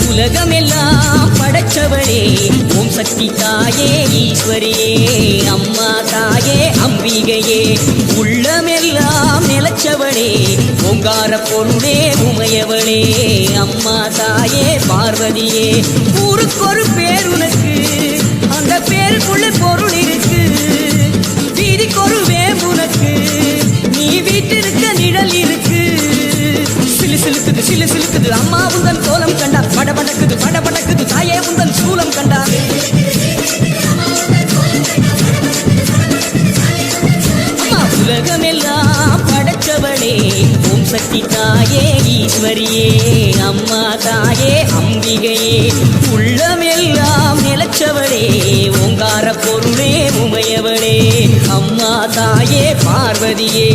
உலகமெல்லாம் படைச்சவளே ஓம் சக்தி தாயே ஈஸ்வரியே அம்மா தாயே அம்பிகையே உள்ளமெல்லாம் நிலச்சவளே ஓங்கார பொருளே உமையவளே அம்மா தாயே பார்வதியே ஊருக்கொரு பேர் உனக்கு அந்த பேருக்குள்ள பொருள் இருக்கு வீதிக்கொரு வேம்புனக்கு நீ வீட்டிருக்க நிழல் இருக்கு சிலு சிலுக்குது சிலு சிலுக்குது அம்மா உந்தன் கோலம் கண்டா படபடக்குது படபடக்குது தாயே உந்தன் சூலம் கண்டா அம்மா உலகமெல்லாம் படைச்சவளே ஓம் சக்தி தாயே ஈஸ்வரியே அம்மா தாயே அம்பிகையே உள்ளமெல்லாம் நிலச்சவளே ஓங்கார பொருளே உமையவளே அம்மா தாயே பார்வதியே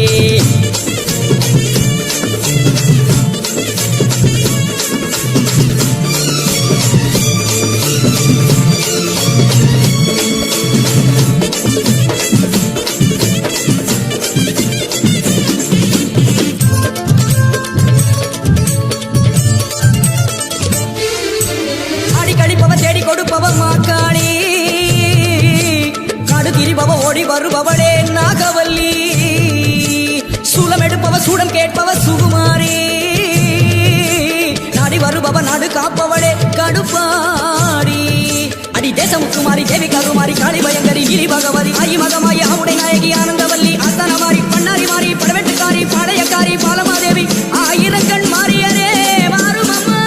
வருபவளே நாகவல்லி சூலம் எடுப்பவ சூடம் கேட்பவ சுகுமாரி நாடி வருபவ நாடு காப்பவளே கடுப்பாடி அடி தேசமுத்துமாரி தேவி கருமாரி காளி பயங்கரி கிரி பகவதி ஆயி மகமாயி ஆவுடை நாயகி ஆனந்தவல்லி ஆஸ்தானமாரி பண்ணாரி மாறி படவெட்டுக்காரி பாளையக்காரி பாலமாதேவி ஆயிரங்கண் மாறியரே மாறும் அம்மா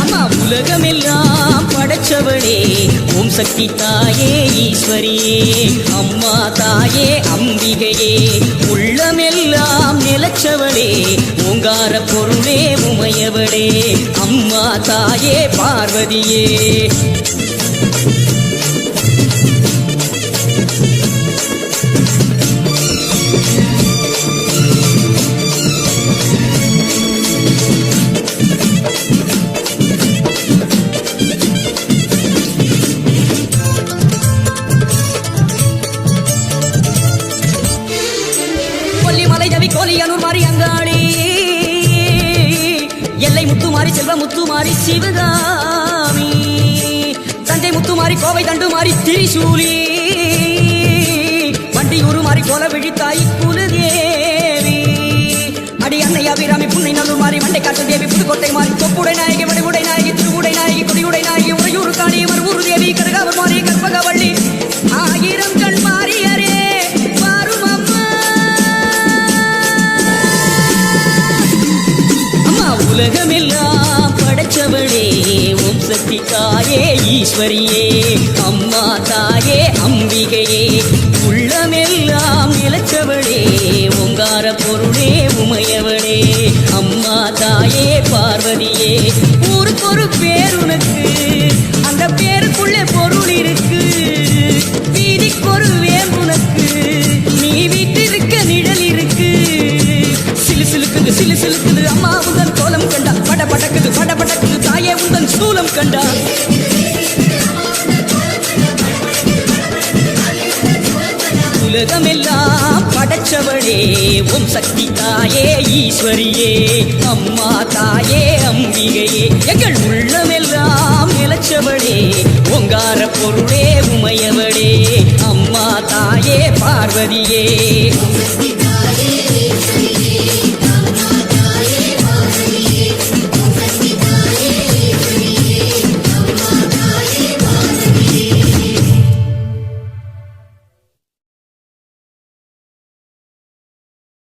அம்மா உலகமெல்லாம் படைச்சவளே ஓம் சக்தி தாயே ஈஸ்வரியே அம்மா தாயே அம்பிகையே உள்ளமெல்லாம் நிலச்சவளே ஓங்கார பொருளே உமையவளே அம்மா தாயே பார்வதியே கோலியனூர் மாறி அங்காடி எல்லை முத்துமாரி செல்வ முத்துமாரி சிவகாமி தஞ்சை முத்துமாரி கோவை தண்டுமாரி திரிசூலி வண்டியூரு மாறி கோல விழித்தாய் குலதேவி அடி அன்னை அபிராமி புன்னை நல்லூர் மாறி மண்டை காட்டு தேவி புதுக்கோட்டை மாறி தொப்புடை நாயகி வடிவுடை நாயகி திருவுடை நாயகி கொடியுடை நாயகி உறையூர் காணி மறுவூர் தேவி கருகாவர் மாறி கற்பகவள்ளி ஆயிரம் கண் மாறியரே உலகமெல்லாம் படைச்சவளே ஓம் சக்தி தாயே ஈஸ்வரியே அம்மா தாயே அம்பிகையே உள்ளமெல்லாம் நிலச்சவளே ஓங்கார பொருளே உமையவளே அம்மா தாயே பார்வதியே ஊருக்கொரு பேர் உனக்கு அந்த பேருக்குள்ளே பொருள் இருக்கு வீதிக்கொரு வேம்புனக்கு நீ வீட்டிருக்க நிழல் இருக்கு சிலு சிலுக்குது சிலு சிலுக்குது அம்மா உந்தன் கோலம் கண்டா படபடக்குது படபடக்குது தாயே உந்தன் சூலம் கண்டா உலகமெல்லாம் படைச்சவளே ஓம் சக்தி தாயே ஈஸ்வரியே அம்மா தாயே அம்பிகையே எங்கள் உள்ளமெல்லாம் நிலச்சவளே ஓங்கார பொருளே உமையவளே அம்மா தாயே பார்வதியே